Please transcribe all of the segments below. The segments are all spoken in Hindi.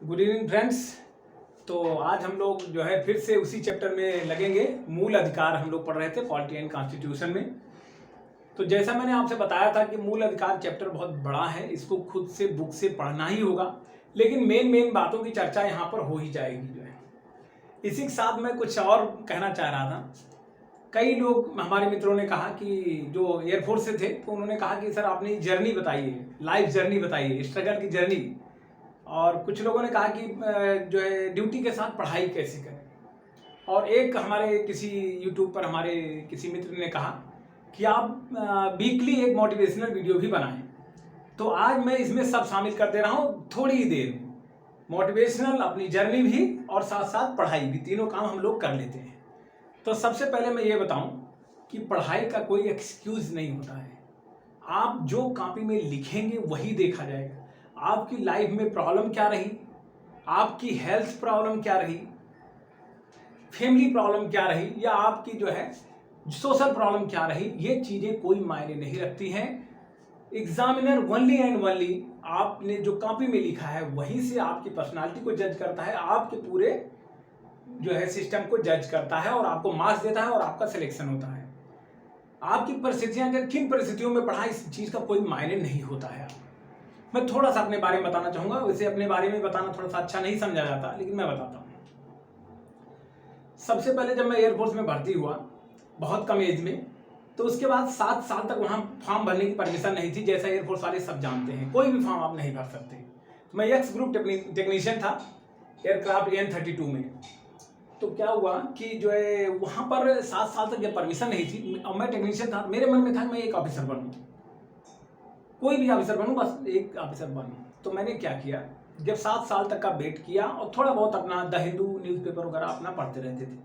Good evening friends. तो आज हम लोग जो है फिर से उसी चैप्टर में लगेंगे। मूल अधिकार हम लोग पढ़ रहे थे पॉलिटी एंड कॉन्स्टिट्यूशन में। तो जैसा मैंने आपसे बताया था कि मूल अधिकार चैप्टर बहुत बड़ा है, इसको खुद से बुक से पढ़ना ही होगा, लेकिन मेन बातों की चर्चा यहाँ पर हो ही जाएगी जो है। इसी के साथ मैं कुछ और कहना चाह रहा था। कई लोग हमारे मित्रों ने कहा कि जो एयरफोर्स से थे तो उन्होंने कहा कि सर आपने जर्नी बताइए, लाइफ जर्नी बताइए, स्ट्रगल की जर्नी। और कुछ लोगों ने कहा कि जो है ड्यूटी के साथ पढ़ाई कैसे करें। और एक हमारे किसी यूट्यूब पर हमारे किसी मित्र ने कहा कि आप वीकली एक मोटिवेशनल वीडियो भी बनाएं। तो आज मैं इसमें सब शामिल कर दे रहा हूँ थोड़ी ही देर में। मोटिवेशनल, अपनी जर्नी भी और साथ साथ पढ़ाई भी, तीनों काम हम लोग कर लेते हैं। तो सबसे पहले मैं ये बताऊं कि पढ़ाई का कोई एक्सक्यूज नहीं होता है। आप जो कॉपी में लिखेंगे वही देखा जाएगा। आपकी लाइफ में प्रॉब्लम क्या रही, आपकी हेल्थ प्रॉब्लम क्या रही, फैमिली प्रॉब्लम क्या रही, या आपकी जो है सोशल प्रॉब्लम क्या रही, ये चीजें कोई मायने नहीं रखती हैं। एग्जामिनर ओनली एंड ओनली आपने जो कॉपी में लिखा है वहीं से आपकी पर्सनालिटी को जज करता है, आपके पूरे जो है सिस्टम को जज करता है और आपको मार्क्स देता है और आपका सिलेक्शन होता है। आपकी परिस्थितियां किन परिस्थितियों में पढ़ा, इस चीज का कोई मायने नहीं होता है। मैं थोड़ा सा अपने बारे में बताना चाहूंगा। वैसे अपने बारे में बताना थोड़ा सा अच्छा नहीं समझा जाता, लेकिन मैं बताता हूँ। सबसे पहले जब मैं एयरफोर्स में भर्ती हुआ बहुत कम एज में, तो उसके बाद 7 साल तक वहाँ फॉर्म भरने की परमिशन नहीं थी। जैसा एयरफोर्स वाले सब जानते हैं, कोई भी फॉर्म आप नहीं भर सकते। तो मैं एक्स ग्रुप टेक्नीशियन था एयरक्राफ्ट AN-32 में। तो क्या हुआ कि जो है वहाँ पर 7 साल तक जब परमिशन नहीं थी और मैं टेक्नीशियन था, मेरे मन में था कि मैं एक ऑफिसर बनूँ, कोई भी ऑफिसर बनूँ, बस एक ऑफिसर बनूँ। तो मैंने क्या किया, जब 7 साल तक का वेट किया और थोड़ा बहुत अपना द हिंदू न्यूज़पेपर वगैरह अपना पढ़ते रहते थे।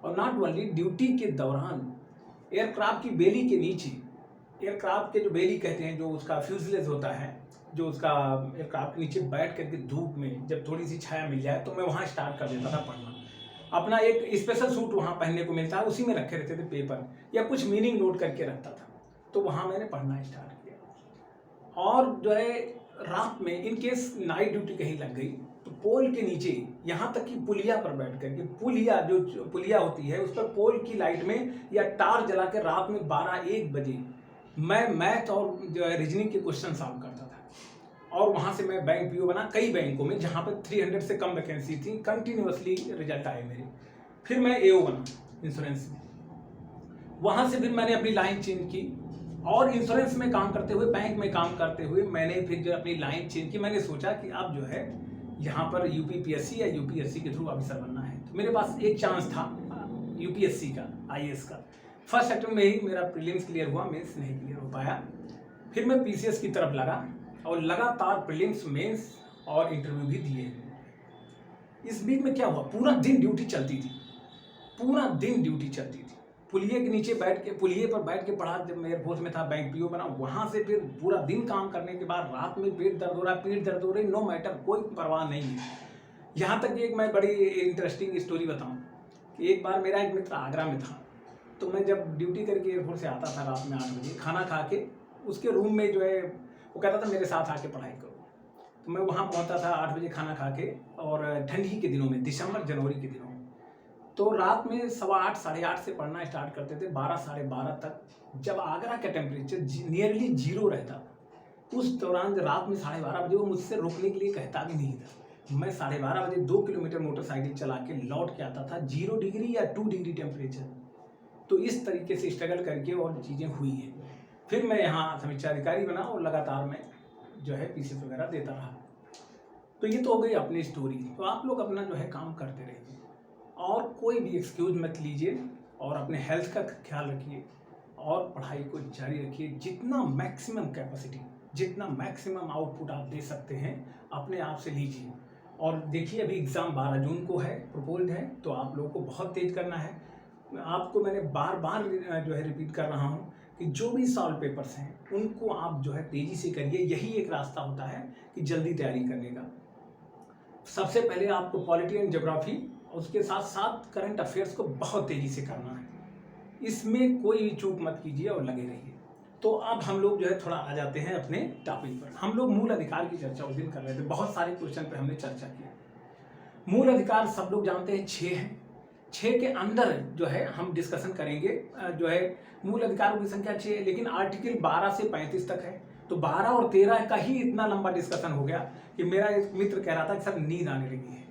और नॉट ओनली, ड्यूटी के दौरान एयरक्राफ्ट की बेली के नीचे, एयरक्राफ्ट के जो बेली कहते हैं, जो उसका फ्यूजलेज होता है, जो उसका एयरक्राफ्ट के नीचे बैठ करके धूप में जब थोड़ी सी छाया मिल जाए तो मैं वहाँ स्टार्ट कर देता था पढ़ना। अपना एक स्पेशल सूट वहाँ पहनने को मिलता है, उसी में रखे रहते थे पेपर या कुछ मीनिंग नोट करके रखता था। तो वहाँ मैंने पढ़ना स्टार्ट किया। और जो है रात में इन केस नाइट ड्यूटी कहीं लग गई तो पोल के नीचे, यहाँ तक कि पुलिया पर बैठ करके, पुलिया जो पुलिया होती है उस पर पोल की लाइट में या टार जला के रात में 12-1 बजे मैं मैथ और जो है रीजनिंग के क्वेश्चन सॉल्व करता था। और वहाँ से मैं बैंक PO बना कई बैंकों में, जहाँ पर 300 से कम वैकेंसी थी, कंटिन्यूसली रिजल्ट आए मेरे। फिर मैं AO बना इंश्योरेंस में। वहाँ से फिर मैंने अपनी लाइन चेंज की और इंश्योरेंस में काम करते हुए, बैंक में काम करते हुए मैंने फिर जो अपनी लाइन चेंज की। मैंने सोचा कि अब जो है यहाँ पर UPPSC या UPSC के थ्रू ऑफिसर बनना है। तो मेरे पास एक चांस था UPSC का, IAS का। फर्स्ट अटेम्प्ट में ही मेरा प्रीलिम्स क्लियर हुआ, मेंस नहीं क्लियर हो पाया। फिर मैं PCS की तरफ लगा और लगातार प्रीलिम्स, मेंस और इंटरव्यू भी दिए। इस बीच में क्या हुआ, पूरा दिन ड्यूटी चलती थी, पूरा दिन ड्यूटी चलती थी। पुलिये के नीचे बैठ के, पुलिये पर बैठ के पढ़ा। जब मैं एयरफोर्स में था, बैंक PO बना, वहाँ से फिर पूरा दिन काम करने के बाद रात में पेट दर्द हो रहा है, पीठ दर्द हो रही, नो मैटर, कोई परवाह नहीं है। यहाँ तक एक मैं बड़ी इंटरेस्टिंग स्टोरी बताऊँ कि एक बार मेरा एक मित्र आगरा में था। तो मैं जब ड्यूटी करके एयरफोर्स से आता था रात में 8 बजे, खाना खा के उसके रूम में जो है वो कहता था मेरे साथ आके पढ़ाई करो। तो मैं वहाँ पहुँचता था 8 बजे खाना खा के, और ठंडी के दिनों में, दिसंबर जनवरी के दिनों में। तो रात में 8:15 साढ़े 8 से पढ़ना स्टार्ट करते थे 12 साढ़े 12 तक, जब आगरा का टेम्परेचर नियरली 0 रहता था। उस दौरान रात में 12:30 बजे वो मुझसे रोकने के लिए कहता भी नहीं था। मैं 12:30 बजे 2 किलोमीटर मोटरसाइकिल चला के लौट के आता था, 0 डिग्री या 2 डिग्री टेम्परेचर। तो इस तरीके से स्ट्रगल करके और चीज़ें हुई हैं। फिर मैं यहाँ समीक्षा अधिकारी बना और लगातार मैं जो है PCS वगैरह देता रहा। तो ये तो हो गई अपनी स्टोरी। तो आप लोग अपना जो है काम करते रहिए और कोई भी एक्सक्यूज मत लीजिए, और अपने हेल्थ का ख्याल रखिए और पढ़ाई को जारी रखिए। जितना मैक्सिमम कैपेसिटी, जितना मैक्सिमम आउटपुट आप दे सकते हैं अपने आप से लीजिए। और देखिए अभी एग्ज़ाम 12 जून को है, प्रपोज्ड है, तो आप लोगों को बहुत तेज करना है। आपको मैंने बार बार जो है रिपीट कर रहा हूँ कि जो भी सॉल्व पेपर्स हैं उनको आप जो है तेज़ी से करिए। यही एक रास्ता होता है कि जल्दी तैयारी करने का। सबसे पहले आपको पॉलिटी एंड ज्योग्राफी, उसके साथ साथ करंट अफेयर्स को बहुत तेज़ी से करना है। इसमें कोई चूक मत कीजिए और लगे रहिए। तो अब हम लोग जो है थोड़ा आ जाते हैं अपने टॉपिक पर। हम लोग मूल अधिकार की चर्चा उस दिन कर रहे थे, बहुत सारे क्वेश्चन पे हमने चर्चा किया। मूल अधिकार सब लोग जानते हैं 6 हैं। 6 के अंदर जो है हम डिस्कशन करेंगे, जो है मूल अधिकारों की संख्या 6 है, लेकिन आर्टिकल 12 से 35 तक है। तो 12 और 13 का ही इतना लंबा डिस्कशन हो गया कि मेरा एक मित्र कह रहा था कि सर नींद आने लगी है,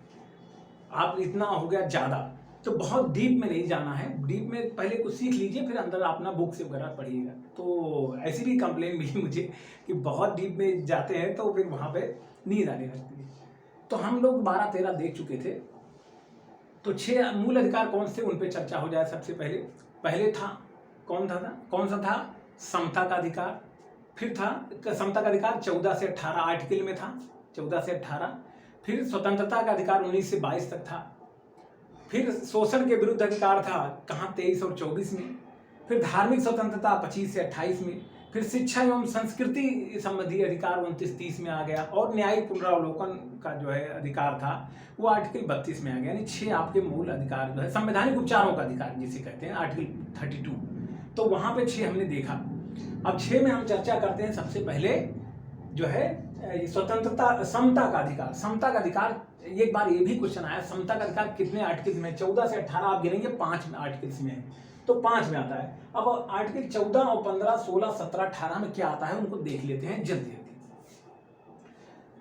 आप इतना हो गया ज़्यादा। तो बहुत डीप में नहीं जाना है, डीप में पहले कुछ सीख लीजिए, फिर अंदर अपना बुक से वगैरह पढ़िएगा। तो ऐसी भी कंप्लेन मिली मुझे कि बहुत डीप में जाते हैं तो फिर वहाँ पे नींद आने लगती है। तो हम लोग 12-13 देख चुके थे। तो 6 मूल अधिकार कौन से, उन पे चर्चा हो जाए। सबसे पहले था कौन सा था? समता का अधिकार। फिर था समता का अधिकार 14 से 18 आर्टिकल में था, 14 से 18। फिर स्वतंत्रता का अधिकार 19 से 22 तक था। फिर शोषण के विरुद्ध अधिकार था कहाँ, 23 और 24 में। फिर धार्मिक स्वतंत्रता 25 से 28 में। फिर शिक्षा एवं संस्कृति संबंधी अधिकार 29-30 में आ गया। और न्यायिक पुनरावलोकन का जो है अधिकार था वो आर्टिकल 32 में आ गया। यानी 6 आपके मूल अधिकार जो है। संवैधानिक उपचारों का अधिकार जिसे कहते हैं आर्टिकल 32, तो वहां पे 6 हमने देखा। अब 6 में हम चर्चा करते हैं। सबसे पहले जो है स्वतंत्रता, समता का अधिकार। समता का अधिकार, एक बार ये भी क्वेश्चन आया, समता का अधिकार कितने आर्टिकल्स में? 14 से 18 आप गिनेंगे, 5 आर्टिकल्स में है, तो 5 में आता है। अब आर्टिकल 14 और 15, 16, 17, 18 में क्या आता है उनको देख लेते हैं जल्दी जल्दी।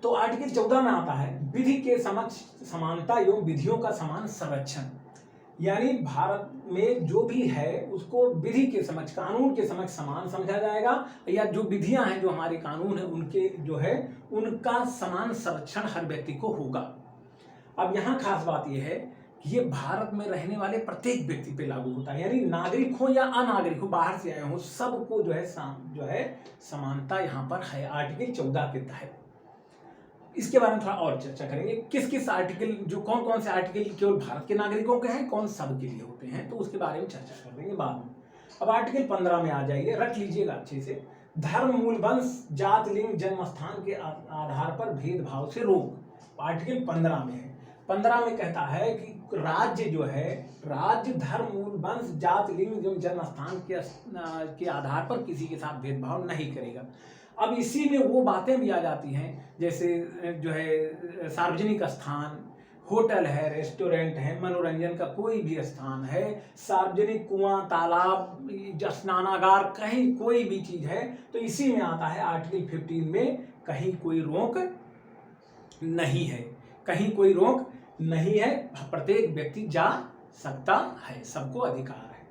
तो आर्टिकल 14 में आता है विधि के समक्ष समानता एवं विधियों का समान संरक्षण। यानी भारत में जो भी है उसको विधि के समक्ष, कानून के समक्ष समान समझा जाएगा, या जो विधियां हैं, जो हमारे कानून है, उनके जो है उनका समान संरक्षण हर व्यक्ति को होगा। अब यहाँ खास बात यह है कि ये भारत में रहने वाले प्रत्येक व्यक्ति पे लागू होता है, यानी नागरिक हो या अनागरिक हो, बाहर से आए हो, सबको जो है समानता यहाँ पर है आर्टिकल 14 के तहत। इसके बारे में थोड़ा और चर्चा करेंगे, किस किस आर्टिकल, जो कौन कौन से आर्टिकल केवल भारत के नागरिकों के हैं, कौन सब के लिए होते हैं, तो उसके बारे में चर्चा कर देंगे बाद में। अब आर्टिकल 15 में आ जाइए, रख लीजिएगा अच्छे से। धर्म, मूल वंश, जात, लिंग, जन्म स्थान के आधार पर भेदभाव से रोक, आर्टिकल 15 में है। 15 में कहता है कि राज्य जो है, राज्य धर्म, मूल वंश, जात, लिंग, जन्म स्थान के आधार पर किसी के साथ भेदभाव नहीं करेगा। अब इसी में वो बातें भी आ जाती हैं, जैसे जो है सार्वजनिक स्थान, होटल है, रेस्टोरेंट है, मनोरंजन का कोई भी स्थान है, सार्वजनिक कुआं, तालाब, स्नानागार, कहीं कोई भी चीज है, तो इसी में आता है आर्टिकल 15 में, कहीं कोई रोक नहीं है, कहीं कोई रोक नहीं है, प्रत्येक व्यक्ति जा सकता है, सबको अधिकार है।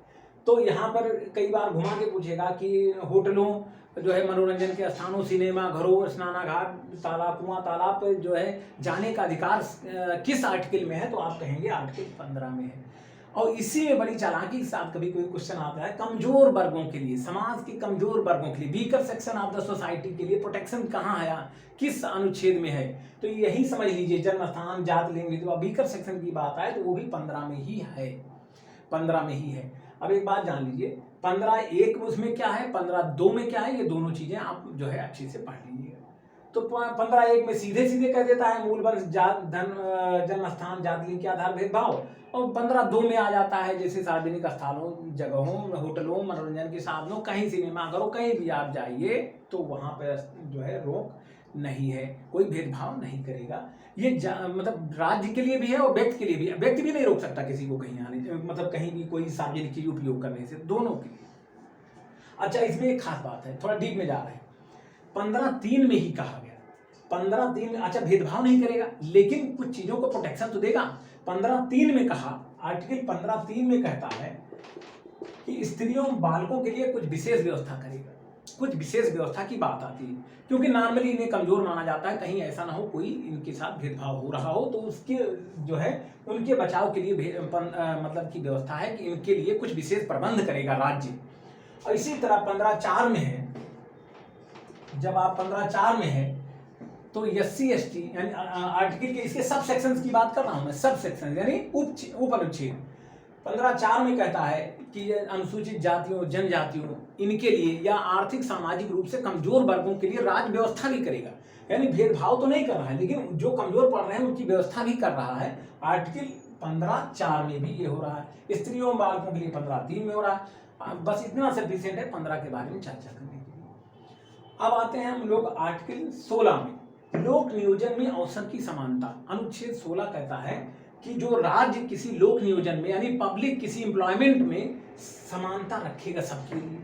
तो यहाँ पर कई बार घुमा के पूछेगा कि होटलों, जो है मनोरंजन के स्थानों, सिनेमा घरों, स्नानागार, तालाब, कुआं, तालाब पर जो है जाने का अधिकार किस आर्टिकल में है, तो आप कहेंगे आर्टिकल 15 में है। और इसी में बड़ी चालाकी के साथ कभी कोई क्वेश्चन आता है, कमजोर वर्गों के लिए, समाज के कमजोर वर्गों के लिए, weaker section of the society के लिए प्रोटेक्शन कहाँ है, किस अनुच्छेद में है, तो यही समझ लीजिए, जन्म स्थान, जात, लिंग, विधवा, वीकर सेक्शन की बात आए तो वो भी 15 में ही है, 15 में ही है। अब एक बात जान लीजिए, 15(1) उसमें क्या है, 15(2) में क्या है, ये दोनों चीजें आप जो है अच्छे से पढ़ लीजिएगा। तो 15(1) में सीधे सीधे कह देता है मूल वंश, जात, धन, जन्म स्थान, जात, लिंग के आधार भेदभाव। और 15(2) में आ जाता है जैसे सार्वजनिक स्थलों, जगहों, होटलों, मनोरंजन के साधनों, कहीं सिनेमा घरों, कहीं भी आप जाइए तो वहां पर जो है रोक नहीं है, कोई भेदभाव नहीं करेगा। ये मतलब राज्य के लिए भी है और व्यक्ति के लिए भी है। व्यक्ति भी नहीं रोक सकता किसी को कहीं आने, मतलब कहीं भी कोई सार्वजनिक चीज उपयोग करने से, दोनों के लिए। अच्छा, इसमें एक खास बात है, थोड़ा डीप में जा रहे हैं। 15(3) में ही कहा गया, 15(3) में, अच्छा भेदभाव नहीं करेगा लेकिन कुछ चीजों को प्रोटेक्शन तो देगा। 15(3) में कहा, आर्टिकल 15(3) में कहता है कि स्त्रियों, बालकों के लिए कुछ विशेष व्यवस्था करेगा। कुछ विशेष व्यवस्था की बात आती है, क्योंकि नॉर्मली इन्हें कमजोर माना जाता है, कहीं ऐसा ना हो कोई इनके साथ भेदभाव हो रहा हो, तो उसके जो है उनके बचाव के लिए मतलब की व्यवस्था है कि इनके लिए कुछ विशेष प्रबंध करेगा राज्य। और इसी तरह 15(4) में है, जब आप 15(4) में है तो SC ST यानी आर्टिकल के इसके सब सेक्शंस की बात कर रहा हूं मैं, सब सेक्शन यानी उप अनुच्छेद। 15(4) में कहता है कि अनुसूचित जातियों, जनजातियों, इनके लिए या आर्थिक सामाजिक रूप से कमजोर वर्गों के लिए राज्य व्यवस्था भी करेगा। यानी भेदभाव तो नहीं कर रहा है, लेकिन जो कमजोर पड़ रहे हैं उनकी व्यवस्था भी कर रहा है। आर्टिकल 15(4) में भी ये हो रहा है। स्त्रियों, बालकों के लिए 15(3) में हो रहा है। बस इतना सफिशिएंट है 15 के बारे में चर्चा करने के लिए। अब आते हैं हम लोग आर्टिकल 16 में, लोक नियोजन में अवसर की समानता। अनुच्छेद 16 कहता है कि जो राज्य किसी लोक नियोजन में यानी पब्लिक किसी एम्प्लॉयमेंट में समानता रखेगा सबके लिए,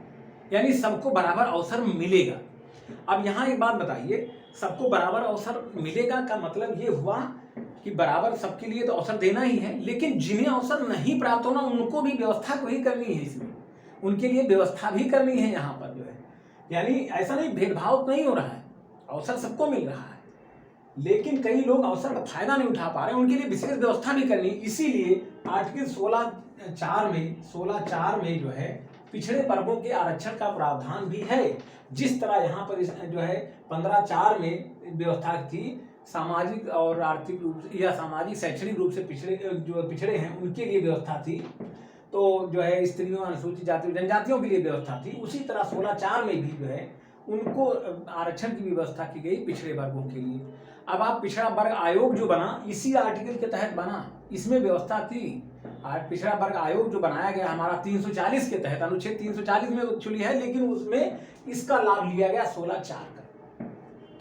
यानी सबको बराबर अवसर मिलेगा। अब यहाँ एक बात बताइए, सबको बराबर अवसर मिलेगा का मतलब ये हुआ कि बराबर सबके लिए तो अवसर देना ही है, लेकिन जिन्हें अवसर नहीं प्राप्त होना उनको भी व्यवस्था वही करनी है, इसमें उनके लिए व्यवस्था भी करनी है यहाँ पर जो है। यानी ऐसा नहीं, भेदभाव नहीं हो रहा है, अवसर सबको मिल रहा है, लेकिन कई लोग अवसर का फायदा नहीं उठा पा रहे हैं, उनके लिए विशेष व्यवस्था भी करनी। इसीलिए आर्टिकल 16(4) में जो है पिछड़े वर्गों के आरक्षण का प्रावधान भी है। जिस तरह यहाँ पर जो है 15(4) में व्यवस्था थी, सामाजिक और आर्थिक रूप से या सामाजिक शैक्षणिक रूप से पिछड़े हैं उनके लिए व्यवस्था थी, तो जो है स्त्रियों, अनुसूचित जाति जनजातियों के लिए व्यवस्था थी, उसी तरह 16(4) में भी जो है उनको आरक्षण की व्यवस्था की गई पिछड़े वर्गों के लिए। अब आप पिछड़ा वर्ग आयोग जो बना इसी आर्टिकल के तहत बना, इसमें व्यवस्था थी। पिछड़ा वर्ग आयोग जो बनाया गया हमारा 340 के तहत, अनुच्छेद 340 में एक्चुअली है, लेकिन उसमें इसका लाभ लिया गया 16(4) का।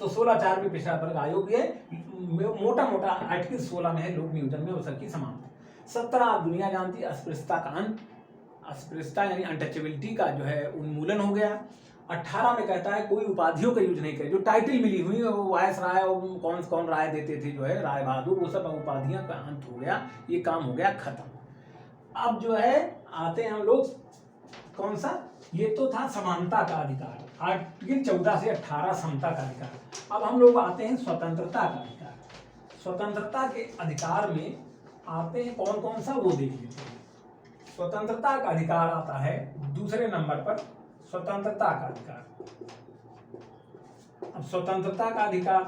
तो 16(4) में पिछड़ा वर्ग आयोग है, मोटा मोटा आर्टिकल 16 में है लोक नियोजन में अवसर की समानता। 17 आप दुनिया जानती है, अस्पृश्यता का अंत, अस्पृश्यता यानी अनटचेबिलिटी का जो है उन्मूलन हो गया। 18 में कहता है कोई उपाधियों का यूज नहीं करे, जो टाइटल मिली हुई वो वायस राय और कौन कौन राय देते थे जो है राय बहादुर, वो सब उपाधियों का अंत हो गया, ये काम हो गया खत्म। अब जो है आते हैं हम लोग कौन सा, ये तो था समानता का अधिकार, आर्टिकल 14 से 18 समता का अधिकार। अब हम लोग आते हैं स्वतंत्रता का अधिकार। स्वतंत्रता के अधिकार में आते हैं कौन कौन सा, वो देख लेते हैं। स्वतंत्रता का अधिकार आता है दूसरे नंबर पर, स्वतंत्रता का अधिकार। अब स्वतंत्रता का अधिकार,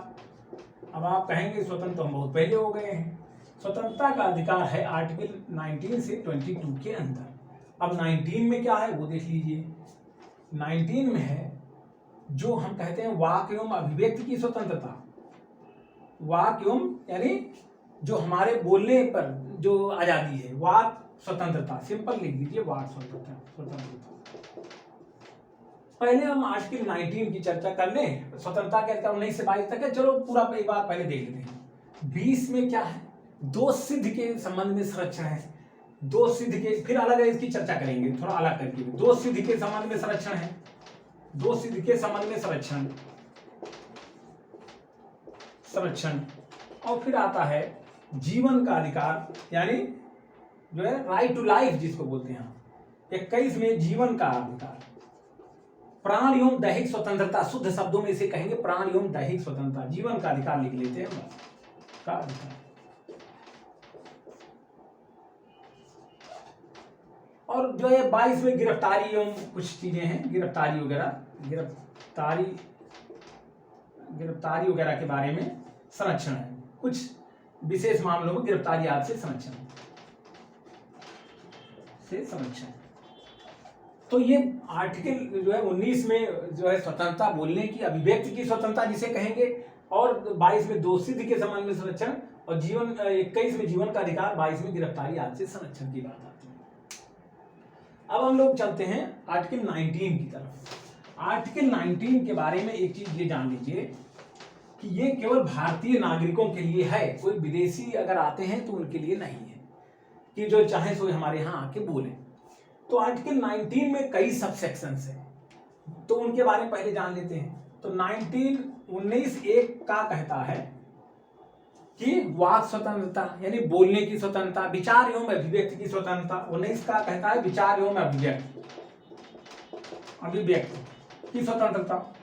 अब आप कहेंगे स्वतंत्र तो हम बहुत पहले हो गए हैं। स्वतंत्रता का अधिकार है आर्टिकल 19 से 22 के अंदर। अब 19 में क्या है वो देख लीजिए। 19 में है जो हम कहते हैं वाक एवं अभिव्यक्ति की स्वतंत्रता। वाक एवं यानी जो हमारे बोलने पर जो आजादी है, वाक स्वतंत्रता, सिंपल लिख दीजिए वाक स्वतंत्रता। पहले हम आर्टिकल 19 की चर्चा कर लें, स्वतंत्रता के अधिकार 19 से 22 तक है, चलो पूरा एक बार पहले देख लेते हैं। 20 में क्या है, दोष सिद्ध के संबंध में संरक्षण है। दोष सिद्ध के फिर अलग है, इसकी चर्चा करेंगे थोड़ा अलग करके। दोष सिद्ध के संबंध में संरक्षण है, दोष सिद्ध के संबंध में संरक्षण। और फिर आता है जीवन का अधिकार, यानी जो है राइट टू लाइफ जिसको बोलते हैं। 21 में जीवन का अधिकार। प्राण एवं दैहिक स्वतंत्रता, शुद्ध शब्दों में इसे कहेंगे प्राण एवं दैहिक स्वतंत्रता, जीवन का अधिकार लिख लेते हैं का अधिकार। और जो है 22 में गिरफ्तारी एवं कुछ चीजें हैं, गिरफ्तारी वगैरह के बारे में संरक्षण है, कुछ विशेष मामलों में गिरफ्तारी आदि से संरक्षण। तो ये आर्टिकल जो है 19 में जो है स्वतंत्रता, बोलने की, अभिव्यक्ति की स्वतंत्रता जिसे कहेंगे, और 22 में दोष सिद्ध के संबंध में संरक्षण, और 21 में जीवन का अधिकार, 22 में गिरफ्तारी आदि से संरक्षण की बात आती है। अब हम लोग चलते हैं आर्टिकल 19 की तरफ। आर्टिकल 19 के बारे में एक चीज ये जान लीजिए कि ये केवल भारतीय नागरिकों के लिए है, कोई विदेशी अगर आते हैं तो उनके लिए नहीं है कि जो चाहे सो हमारे यहाँ आके बोले। तो आर्टिकल 19 में कई सब सेक्शंस हैं, तो उनके बारे में पहले जान लेते हैं। तो 19(1) का कहता है कि वाक स्वतंत्रता यानी बोलने की स्वतंत्रता, विचार एवं अभिव्यक्ति की स्वतंत्रता। 19 का कहता है विचार एवं अभिव्यक्ति की स्वतंत्रता।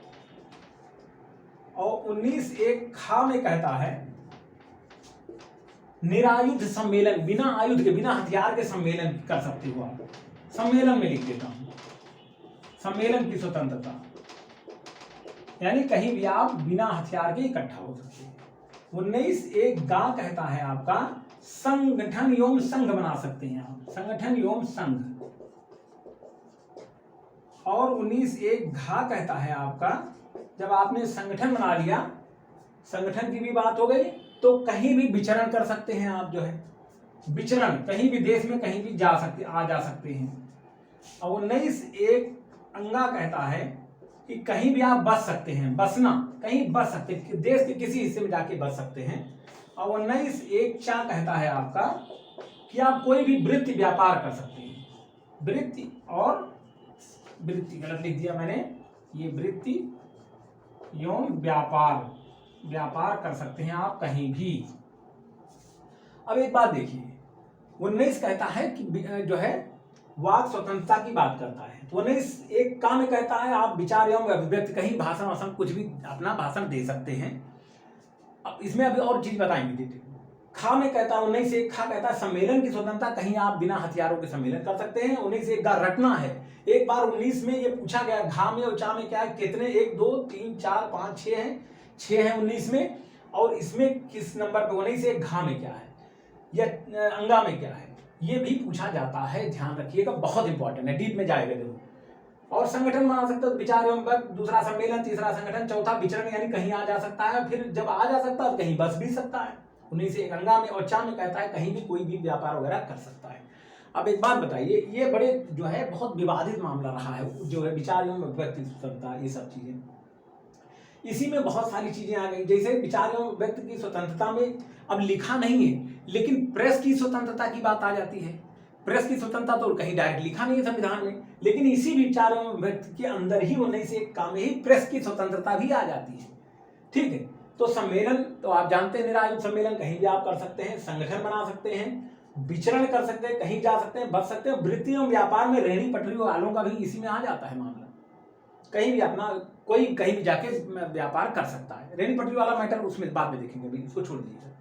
और 19(1) खा में कहता है निरायुध सम्मेलन, बिना आयुध के, बिना हथियार के सम्मेलन कर सकते हो आप। सम्मेलन में लिख देता हूं, सम्मेलन की स्वतंत्रता, यानी कहीं भी आप बिना हथियार के इकट्ठा हो सकते हैं। 19(1) गा कहता है आपका संगठन एवं संघ बना सकते हैं आप, संगठन एवं संघ। और 19(1) घा कहता है आपका जब आपने संगठन बना लिया, संगठन की भी बात हो गई, तो कहीं भी विचरण कर सकते हैं आप, जो है विचरण, कहीं भी देश में कहीं भी आ जा सकते हैं। और 19(1) अंगा कहता है कि कहीं भी आप बस सकते हैं, बसना, कहीं बस सकते हैं, देश के किसी हिस्से में जाके बस सकते हैं। और 19(1)(4) कहता है आपका कि आप कोई भी वृत्ति व्यापार कर सकते हैं। वृत्ति और वृत्ति गलत लिख दिया मैंने, ये वृत्ति एवं व्यापार कर सकते हैं आप कहीं भी। अब एक बात देखिए, 19 कहता है कि जो है वाक स्वतंत्रता की बात करता है। 19(1) का में कहता है आप विचार एवं अभिव्यक्ति, कहीं भाषण वाषण कुछ भी अपना भाषण दे सकते हैं। अब इसमें अभी और चीज बताएंगे। खा में कहता है 19(1) खा कहता है सम्मेलन की स्वतंत्रता, कहीं आप बिना हथियारों के सम्मेलन कर सकते हैं। 19(1) का रटना है। एक बार 19 में ये पूछा गया, घा में और चा में क्या है, कितने 1 2 3 4 5 6 हैं, 6 है 19 में। और इसमें किस नंबर पे 19(1) घा में क्या है या अंगा में क्या है, ये भी पूछा जाता है। ध्यान रखिएगा, बहुत इंपॉर्टेंट है, डीप में जाएगा जरूर। और संगठन बना सकते हो, विचार एवं वक्त, दूसरा सम्मेलन, तीसरा संगठन, चौथा विचरण, यानी कहीं आ जा सकता है। फिर जब आ जा सकता है तो कहीं बस भी सकता है। 19(1) अंगा में और चा में कहता है कहीं भी कोई भी व्यापार वगैरह कर सकता है। अब एक बात बताइए, ये बड़े जो है बहुत विवादित मामला रहा है, जो है विचार एवं व्यक्ति स्वतंत्रता, ये सब चीजें, इसी में बहुत सारी चीजें आ गई। जैसे विचार एवं व्यक्ति की स्वतंत्रता में अब लिखा नहीं है, लेकिन प्रेस की स्वतंत्रता की बात आ जाती है। प्रेस की स्वतंत्रता तो कहीं डायरेक्ट लिखा नहीं है संविधान में, लेकिन इसी विचार एवं व्यक्ति के अंदर ही 19(1) का में ही प्रेस की स्वतंत्रता भी आ जाती है। ठीक है, तो सम्मेलन तो आप जानते हैं, निरायुध सम्मेलन कहीं भी आप कर सकते हैं, संगठन बना सकते हैं, विचरण कर सकते हैं, कहीं जा सकते हैं, बच सकते हैं। वृत्ति एवं व्यापार में रेहड़ी पटरी वालों का भी इसी में आ जाता है मामला। कहीं भी अपना कोई कहीं भी जाके व्यापार कर सकता है। रेहड़ी पटरी वाला मैटर उसमें बाद में देखेंगे, अभी इसको छोड़ दीजिए।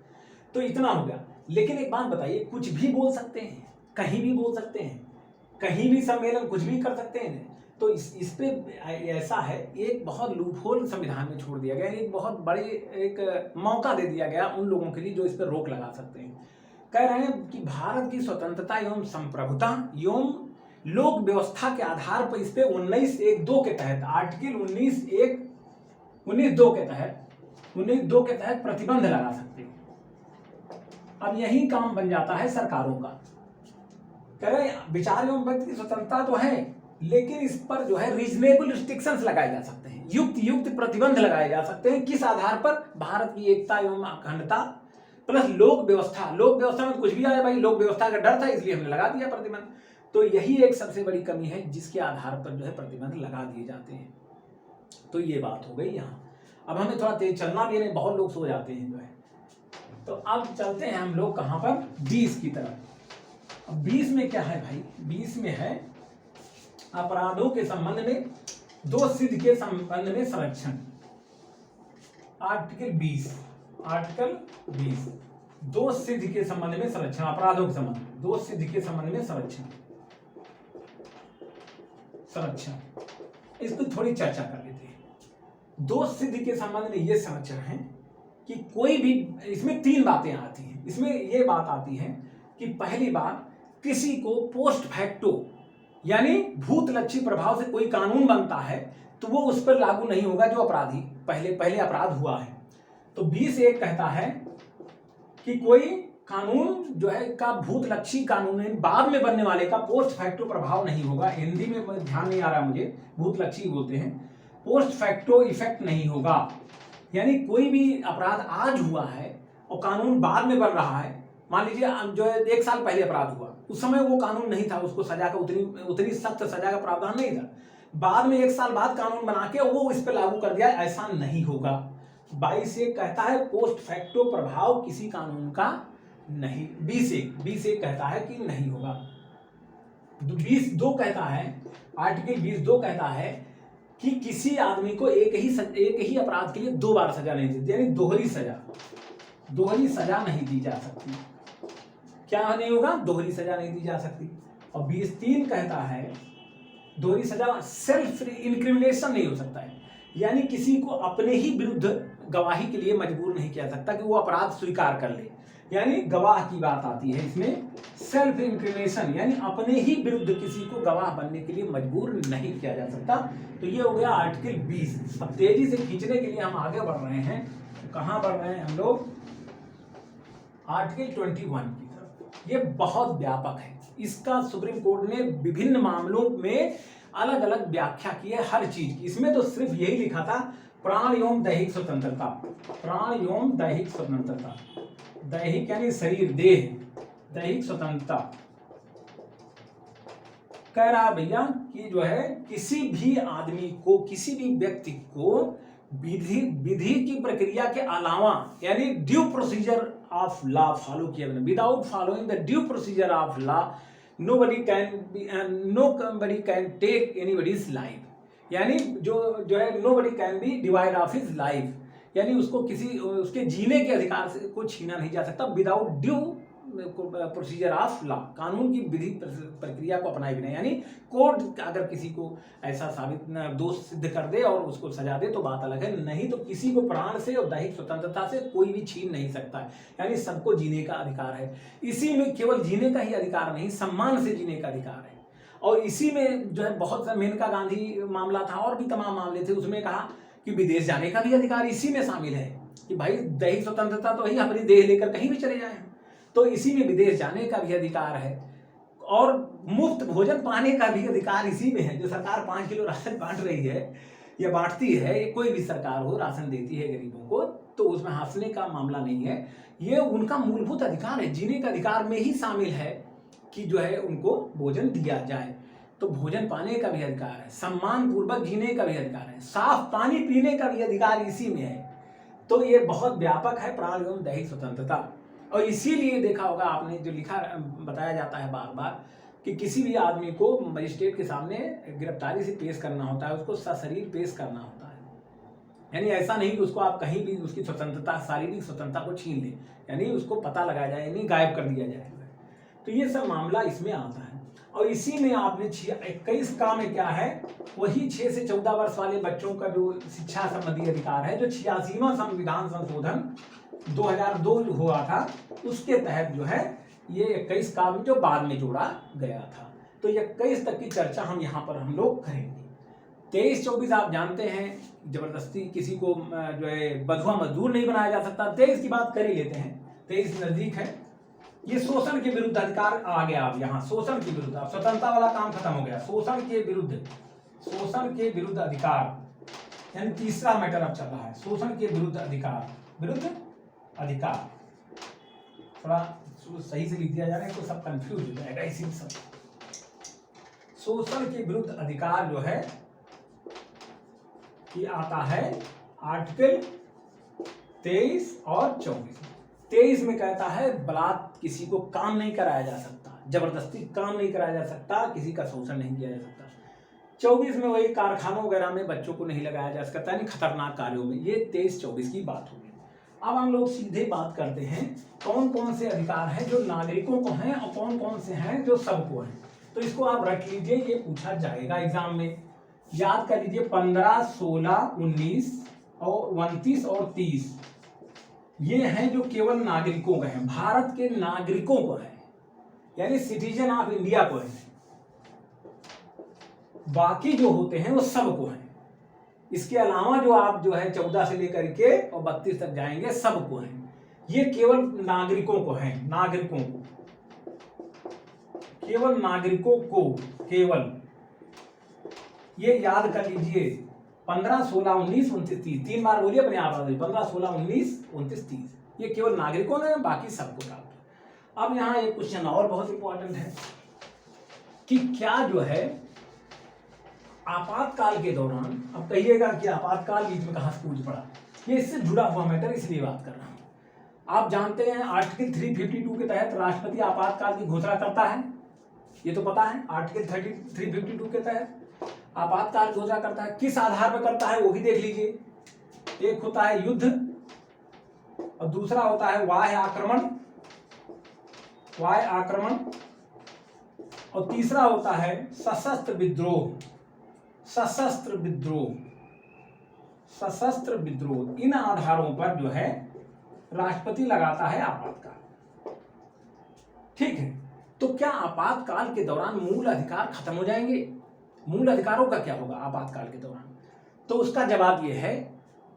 तो इतना हो गया। लेकिन एक बात बताइए, कुछ भी बोल सकते हैं, कहीं भी बोल सकते हैं, कहीं भी सम्मेलन कुछ भी कर सकते हैं। तो इस पे ऐसा है, एक बहुत लूपहोल संविधान में छोड़ दिया गया, एक बहुत बड़े एक मौका दे दिया गया उन लोगों के लिए जो इस पर रोक लगा सकते हैं। कह रहे हैं कि भारत की स्वतंत्रता एवं संप्रभुता एवं लोक व्यवस्था के आधार पर इस पे 19(1)(2) के तहत, आर्टिकल 19(2) के तहत प्रतिबंध लगा सकते हैं। अब यही काम बन जाता है सरकारों का। कह रहे हैं विचार एवं व्यक्ति की स्वतंत्रता तो है, लेकिन इस पर जो है रीजनेबल रिस्ट्रिक्शंस लगाए जा सकते हैं, युक्त प्रतिबंध लगाए जा सकते हैं। किस आधार पर? भारत की एकता एवं अखंडता प्लस लोक व्यवस्था में कुछ भी आया भाई, लोक व्यवस्था का डर था इसलिए हमने लगा दिया प्रतिबंध। तो यही एक सबसे बड़ी कमी है जिसके आधार पर जो है प्रतिबंध लगा दिए जाते हैं। तो ये बात हो गई यहाँ। अब हमें थोड़ा तेज चलना भी नहीं, बहुत लोग सो जाते हैं जो है। तो अब चलते हैं हम लोग कहाँ पर, 20 की तरफ। अब 20 में क्या है भाई? 20 में है अपराधों के संबंध में दोष सिद्ध के संबंध में संरक्षण। आर्टिकल 20 दोष सिद्ध के संबंध में संरक्षण, अपराधों के संबंध, दोष सिद्ध के संबंध में संरक्षण। इसको थोड़ी चर्चा कर लेते हैं। दोष सिद्ध के संबंध में ये संरक्षण है कि कोई भी, इसमें 3 बातें आती हैं। इसमें ये बात आती है कि पहली बात, किसी को पोस्ट फैक्टो यानी भूतलक्षी प्रभाव से कोई कानून बनता है तो वो उस पर लागू नहीं होगा जो अपराधी पहले अपराध हुआ है। तो 20(1) कहता है कि कोई कानून जो है का भूतलक्षी कानून बाद में बनने वाले का पोस्ट फैक्टो प्रभाव नहीं होगा। हिंदी में ध्यान नहीं आ रहा मुझे, भूतलक्षी बोलते हैं, पोस्ट फैक्टो इफेक्ट नहीं होगा। यानी कोई भी अपराध आज हुआ है और कानून बाद में बन रहा है, मान लीजिए जो है 1 साल पहले अपराध हुआ, उस समय वो कानून नहीं था, उसको सजा का उतनी सख्त सजा का प्रावधान नहीं था, बाद में 1 साल बाद कानून बना के वो इस पर लागू कर दिया, ऐसा नहीं होगा। 22(1) कहता है पोस्ट फैक्टो प्रभाव किसी कानून का नहीं। 20(1) कहता है कि नहीं होगा। 20(2) कहता है, आर्टिकल 20(2) कहता है कि किसी आदमी को एक ही अपराध के लिए 2 बार सजा नहीं दी, यानी दोहरी सजा नहीं दी जा सकती। क्या नहीं होगा? दोहरी सजा नहीं दी जा सकती। और 20(3) कहता है दोहरी सजा सेल्फ इंक्रिमिनेशन नहीं हो सकता है, यानी किसी को अपने ही विरुद्ध गवाही के लिए मजबूर नहीं किया सकता कि वो अपराध स्वीकार कर ले, यानी गवाह की बात आती है इसमें। सेल्फ इंक्रिमिनेशन यानी अपने ही विरुद्ध किसी को गवाह बनने के लिए मजबूर नहीं किया जा सकता। तो ये हो गया आर्टिकल 20। अब तेजी से खींचने के लिए हम आगे बढ़ रहे हैं। तो कहाँ बढ़ रहे हैं हम लोग? आर्टिकल 21 की तरफ। ये बहुत व्यापक है, इसका सुप्रीम कोर्ट ने विभिन्न मामलों में अलग अलग व्याख्या की है हर चीज की। इसमें तो सिर्फ यही लिखा था प्राण एवं दैहिक स्वतंत्रता, प्राण एवं दैहिक स्वतंत्रता, दैहिक यानी शरीर, देह, दैहिक स्वतंत्रता। कह रहा भैया कि जो है किसी भी आदमी को, किसी भी व्यक्ति को विधि की प्रक्रिया के अलावा यानी due procedure of law follow किया बिना, without following the due procedure of law nobody can take anybody's life, यानी जो है nobody can be deprived of his life, यानी उसको किसी उसके जीने के अधिकार से को छीना नहीं जा सकता without due procedure of law, कानून की विधि प्रक्रिया को अपनाए बिना। यानी कोर्ट अगर किसी को ऐसा साबित दोष सिद्ध कर दे और उसको सजा दे तो बात अलग है, नहीं तो किसी को प्राण से और दैहिक स्वतंत्रता से कोई भी छीन नहीं सकता है। यानी सबको जीने का अधिकार है। इसी में केवल जीने का ही अधिकार नहीं, सम्मान से जीने का अधिकार है। और इसी में जो है बहुत सा मेनका गांधी मामला था और भी तमाम मामले थे, उसमें कहा कि विदेश जाने का भी अधिकार इसी में शामिल है कि भाई दैहिक स्वतंत्रता तो वही अपनी देह लेकर कहीं भी चले जाए, तो इसी में विदेश जाने का भी अधिकार है। और मुफ्त भोजन पाने का भी अधिकार इसी में है। जो सरकार 5 किलो राशन बांट रही है या बांटती है, कोई भी सरकार हो राशन देती है गरीबों को, तो उसमें हंसने का मामला नहीं है। ये उनका मूलभूत अधिकार है, जीने का अधिकार में ही शामिल है कि जो है उनको भोजन दिया जाए। तो भोजन पाने का भी अधिकार है, सम्मान पूर्वक जीने का भी अधिकार है, साफ पानी पीने का भी अधिकार इसी में है। तो ये बहुत व्यापक है प्राण एवं दैहिक स्वतंत्रता। और इसीलिए देखा होगा आपने जो लिखा बताया जाता है बार बार कि किसी भी आदमी को मजिस्ट्रेट के सामने गिरफ्तारी से पेश करना होता है, उसको सशरीर पेश करना होता है। यानी ऐसा नहीं कि उसको आप कहीं भी उसकी स्वतंत्रता, शारीरिक स्वतंत्रता को छीन लें, यानी उसको पता लगाया जाए, यानी गायब कर दिया जाए। तो ये सब मामला इसमें आता है। और इसी में आपने 21 का में क्या है, वही 6 से 14 वर्ष वाले बच्चों का जो शिक्षा संबंधी अधिकार है, जो 86वां संविधान संशोधन 2002 हुआ था, उसके तहत जो है ये 21 का में जो बाद में जोड़ा गया था। तो 21 तक की चर्चा हम यहाँ पर हम लोग करेंगे। 23-24 आप जानते हैं जबरदस्ती किसी को जो है बंधुआ मजदूर नहीं बनाया जा सकता। 23 की बात कर ही लेते हैं, 23 नजदीक है। ये शोषण के विरुद्ध अधिकार आ गया। अब यहाँ शोषण के विरुद्ध, अब स्वतंत्रता वाला काम खत्म हो गया। शोषण के विरुद्ध अधिकार, यानी तीसरा मैटर अब चल रहा है, शोषण के विरुद्ध अधिकार। थोड़ा सही से लिख दिया जा रहा है तो सब कंफ्यूज हो जाएगा इसी सब। शोषण के विरुद्ध अधिकार जो है ये आता है आर्टिकल 23 और 24। 23 में कहता है बलात् किसी को काम नहीं कराया जा सकता, जबरदस्ती काम नहीं कराया जा सकता, किसी का शोषण नहीं किया जा सकता। 24 में वही कारखानों वगैरह में बच्चों को नहीं लगाया जा सकता, यानी खतरनाक कार्यों में। ये 23-24 की बात होगी। अब हम लोग सीधे बात करते हैं कौन कौन से अधिकार हैं जो नागरिकों को हैं और कौन कौन से हैं जो सबको हैं। तो इसको आप रख लीजिए, ये पूछा जाएगा एग्जाम में। याद कर लीजिए 15, 16, 19 और 29 और 30 ये हैं जो केवल नागरिकों के हैं, भारत के नागरिकों को है, यानी सिटीजन ऑफ इंडिया को है। बाकी जो होते हैं वो सबको हैं। इसके अलावा जो आप जो है 14 से लेकर के और 32 तक जाएंगे सबको हैं। ये केवल नागरिकों को है, नागरिकों को, केवल नागरिकों को, केवल ये याद कर लीजिए। 15, 16, 19, 29, 30 तीन बार बोलिए अपने आप। 15, 16, 19, 29, 30 ये केवल नागरिकों ने, बाकी सबको डाल। अब यहाँ एक क्वेश्चन और बहुत इंपॉर्टेंट है कि क्या जो है आपातकाल के दौरान, अब कहिएगा कि आपातकाल बीच में कहां से पूछ पड़ा, ये इससे जुड़ा हुआ मैटर इसलिए बात कर रहा हूं। आप जानते हैं आर्टिकल 352 के तहत राष्ट्रपति आपातकाल की घोषणा करता है, ये तो पता है। आर्टिकल 352 के तहत आपातकाल की घोषणा करता है। किस आधार पर करता है वो भी देख लीजिए। एक होता है युद्ध और दूसरा होता है बाह्य आक्रमण और तीसरा होता है सशस्त्र विद्रोह। इन आधारों पर जो है राष्ट्रपति लगाता है आपातकाल। ठीक है, तो क्या आपातकाल के दौरान मूल अधिकार खत्म हो जाएंगे? मूल अधिकारों का क्या होगा आपातकाल के दौरान? तो उसका जवाब यह है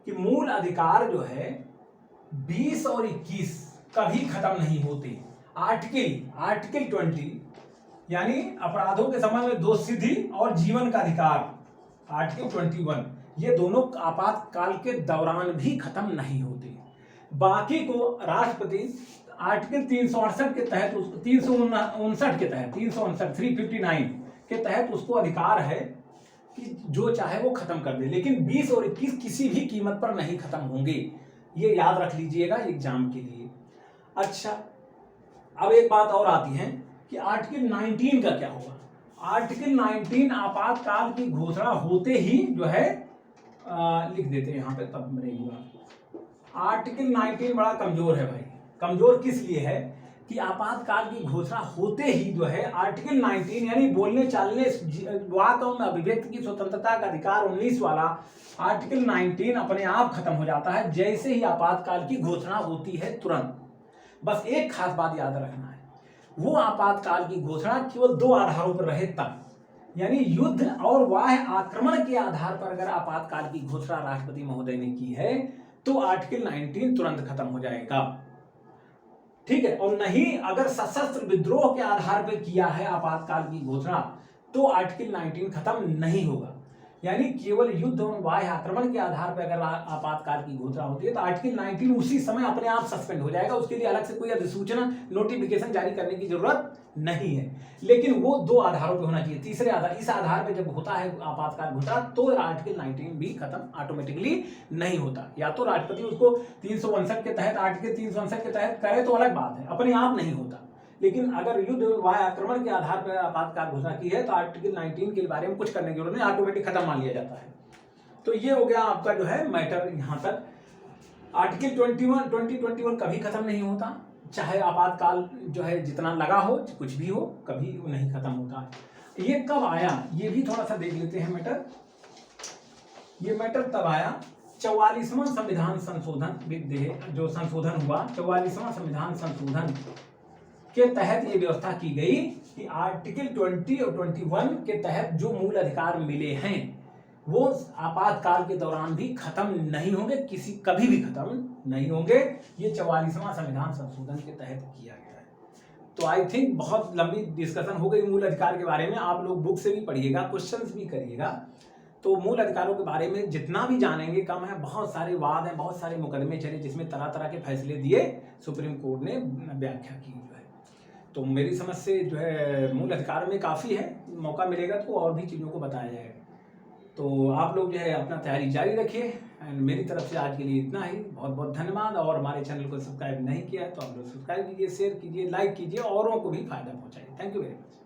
कि मूल अधिकार जो है 20 और 21 कभी खत्म नहीं होते। आर्टिकल 20 यानी अपराधों के समय में दोष सिद्धि और जीवन का अधिकार, आर्टिकल 21, ये दोनों आपातकाल के दौरान भी खत्म नहीं होते। बाकी को राष्ट्रपति आर्टिकल 368 के तहत, 359 के तहत, 359 के तहत उसको अधिकार है कि जो चाहे वो खत्म कर दे, लेकिन 20 और 21 किसी भी कीमत पर नहीं खत्म होंगे। ये याद रख लीजिएगा एग्जाम के लिए। अच्छा, अब एक बात और आती है कि आर्टिकल 19 का क्या होगा। आर्टिकल 19 आपातकाल की घोषणा होते ही जो है लिख देते हैं यहाँ पे, तब बनेगी बात। आर्टिकल 19 बड़ा कमजोर है भाई। कमजोर किस लिए है कि आपातकाल की घोषणा होते ही जो है आर्टिकल 19 यानी बोलने चालने वाक और अभिव्यक्ति की स्वतंत्रता का अधिकार 19 वाला आर्टिकल 19 अपने आप खत्म हो जाता है जैसे ही आपातकाल की घोषणा होती है तुरंत। बस एक खास बात याद रखना है, वो आपातकाल की घोषणा केवल 2 आधारों पर रहे तब, यानी युद्ध और बाह्य आक्रमण के आधार पर अगर आपातकाल की घोषणा राष्ट्रपति महोदय ने की है तो आर्टिकल 19 तुरंत खत्म हो जाएगा, ठीक है। और नहीं अगर सशस्त्र विद्रोह के आधार पर किया है आपातकाल की घोषणा तो आर्टिकल 19 खत्म नहीं होगा। यानी केवल युद्ध और बाह्य आक्रमण के आधार पर अगर आपातकाल की घोषणा होती है तो आर्टिकल 19 उसी समय अपने आप सस्पेंड हो जाएगा। उसके लिए अलग से कोई अधिसूचना नोटिफिकेशन जारी करने की जरूरत नहीं है, लेकिन वो 2 आधारों पे होना चाहिए। तीसरे आधार, इस आधार पे जब होता है आपातकाल घोषणा तो आर्टिकल 19 भी खत्म ऑटोमेटिकली नहीं होता। या तो राष्ट्रपति उसको 359 के तहत, आर्टिकल 359 के तहत करे तो अलग बात है, अपने आप नहीं होता। लेकिन अगर युद्ध बाह्य आक्रमण के आधार पर आपातकाल घोषणा की है तो आर्टिकल 19 के बारे में कुछ करने की जरूरत नहीं, ऑटोमेटिक खत्म मान लिया जाता है। तो ये हो गया आपका जो है मैटर यहां तक। आर्टिकल 2021 कभी खत्म नहीं होता, चाहे आपातकाल जो है जितना लगा हो, कुछ भी हो, कभी वो नहीं खत्म होता है। ये कब आया ये भी थोड़ा सा देख लेते हैं मैटर। ये मैटर तब आया 44वां संविधान संशोधन विधेयक जो संशोधन हुआ, 44वां संविधान संशोधन के तहत ये व्यवस्था की गई कि आर्टिकल 20 और 21 के तहत जो मूल अधिकार मिले हैं वो आपातकाल के दौरान भी खत्म नहीं होंगे, कभी भी खत्म नहीं होंगे। ये 44वां संविधान संशोधन के तहत किया गया है। तो आई थिंक बहुत लंबी डिस्कशन हो गई मूल अधिकार के बारे में। आप लोग बुक से भी पढ़िएगा, क्वेश्चंस भी करिएगा। तो मूल अधिकारों के बारे में जितना भी जानेंगे कम है। बहुत सारे वाद हैं, बहुत सारे मुकदमे चले जिसमें तरह तरह के फैसले दिए सुप्रीम कोर्ट ने व्याख्या की जो है। तो मेरी समझ से जो है मूल अधिकार में काफ़ी है, मौका मिलेगा तो और भी चीज़ों को बताया जाएगा। तो आप लोग जो है अपना तैयारी जारी रखिए। एंड मेरी तरफ से आज के लिए इतना ही। बहुत बहुत धन्यवाद। और हमारे चैनल को सब्सक्राइब नहीं किया है तो आप लोग सब्सक्राइब कीजिए, शेयर कीजिए, लाइक कीजिए, औरों को भी फायदा पहुंचाइए। Thank you very much.